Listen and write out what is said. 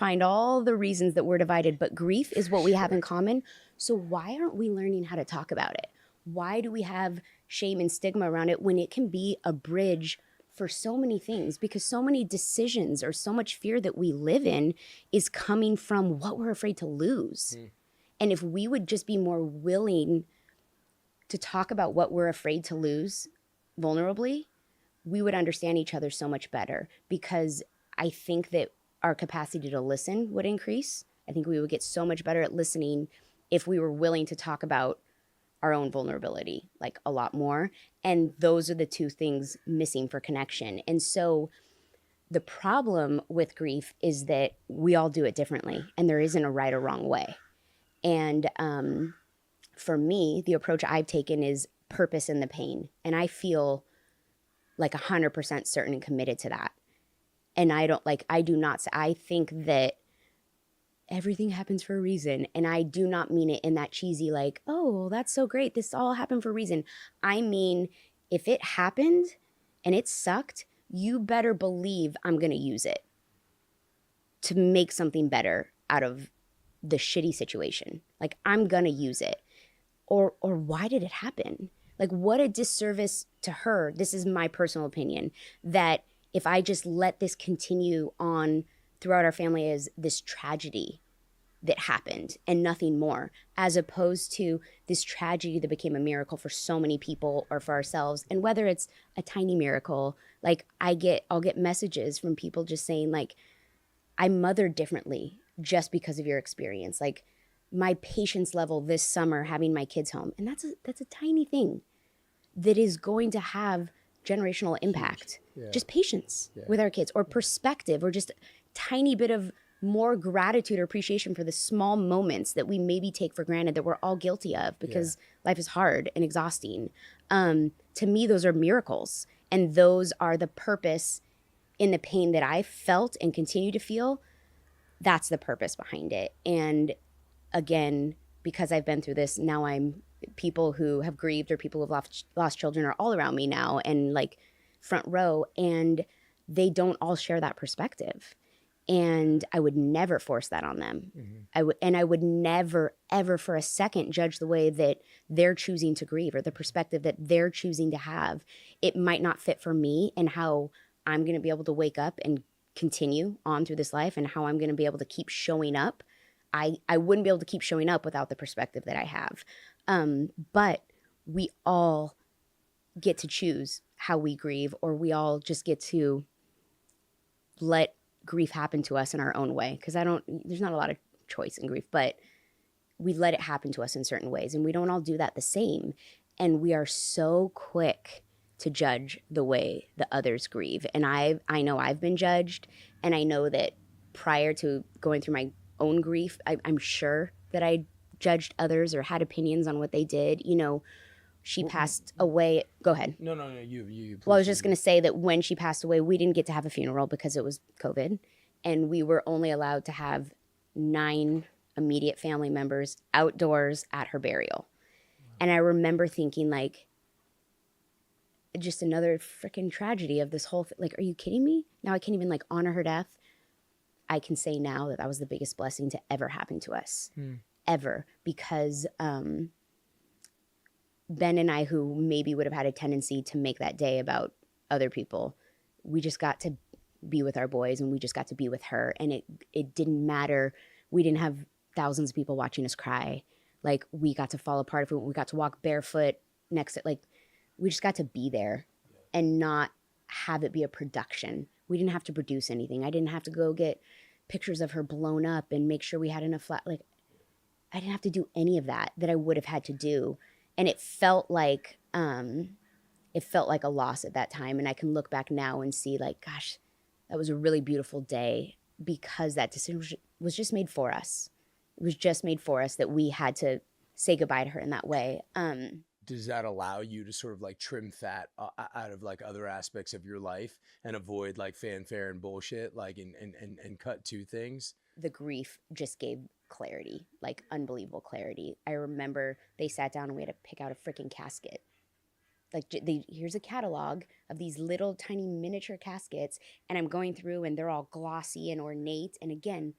find all the reasons that we're divided, but grief is what we have in common. So why aren't we learning how to talk about it? Why do we have shame and stigma around it when it can be a bridge for so many things? Because so many decisions or so much fear that we live in is coming from what we're afraid to lose. And if we would just be more willing to talk about what we're afraid to lose vulnerably, we would understand each other so much better, because I think that our capacity to listen would increase. I think we would get so much better at listening if we were willing to talk about our own vulnerability like a lot more. And those are the two things missing for connection. And so the problem with grief is that we all do it differently, and there isn't a right or wrong way. And for me, the approach I've taken is purpose in the pain. And I feel like 100% certain and committed to that. And I think that everything happens for a reason. And I do not mean it in that cheesy, like, oh, that's so great, this all happened for a reason. I mean, if it happened and it sucked, you better believe I'm going to use it to make something better out of the shitty situation. Like, I'm going to use it. Or why did it happen? Like, what a disservice to her. This is my personal opinion, that if I just let this continue on throughout our family as this tragedy that happened and nothing more, as opposed to this tragedy that became a miracle for so many people or for ourselves. And whether it's a tiny miracle, like I'll get messages from people just saying like, I mothered differently just because of your experience. Like, my patience level this summer having my kids home. And that's a tiny thing that is going to have generational impact. Yeah. Just patience with our kids, or perspective, or just a tiny bit of more gratitude or appreciation for the small moments that we maybe take for granted that we're all guilty of because life is hard and exhausting. To me, those are miracles. And those are the purpose in the pain that I felt and continue to feel. That's the purpose behind it. And again, because I've been through this, now people who have grieved or people who have lost children are all around me now and like front row, and they don't all share that perspective. And I would never force that on them. Mm-hmm. I would never, ever for a second judge the way that they're choosing to grieve or the perspective that they're choosing to have. It might not fit for me and how I'm going to be able to wake up and continue on through this life and how I'm going to be able to keep showing up. I wouldn't be able to keep showing up without the perspective that I have. But we all get to choose how we grieve, or we all just get to let grief happen to us in our own way. Because there's not a lot of choice in grief, but we let it happen to us in certain ways, and we don't all do that the same. And we are so quick to judge the way the others grieve. And I know I've been judged, and I know that prior to going through my own grief, I'm sure that I judged others or had opinions on what they did. You know, she passed away. Go ahead. No, you. Well, I was just going to say that when she passed away, we didn't get to have a funeral because it was COVID, and we were only allowed to have 9 immediate family members outdoors at her burial. And I remember thinking, like, just another freaking tragedy of this whole thing. Like, are you kidding me? Now I can't even like honor her death. I can say now that was the biggest blessing to ever happen to us, ever, because Ben and I, who maybe would have had a tendency to make that day about other people, we just got to be with our boys, and we just got to be with her. And it didn't matter. We didn't have thousands of people watching us cry. Like, we got to fall apart. We got to walk barefoot next to, like, we just got to be there and not have it be a production. We didn't have to produce anything. I didn't have to go get pictures of her blown up and make sure we had enough like, I didn't have to do any of that I would have had to do. And it felt like a loss at that time. And I can look back now and see, like, gosh, that was a really beautiful day, because that decision was just made for us. It was just made for us that we had to say goodbye to her in that way. Does that allow you to sort of like trim fat out of like other aspects of your life and avoid like fanfare and bullshit, like and cut to things? The grief just gave clarity, like unbelievable clarity. I remember they sat down and we had to pick out a freaking casket. like here's a catalog of these little tiny miniature caskets, and I'm going through and they're all glossy and ornate, and again,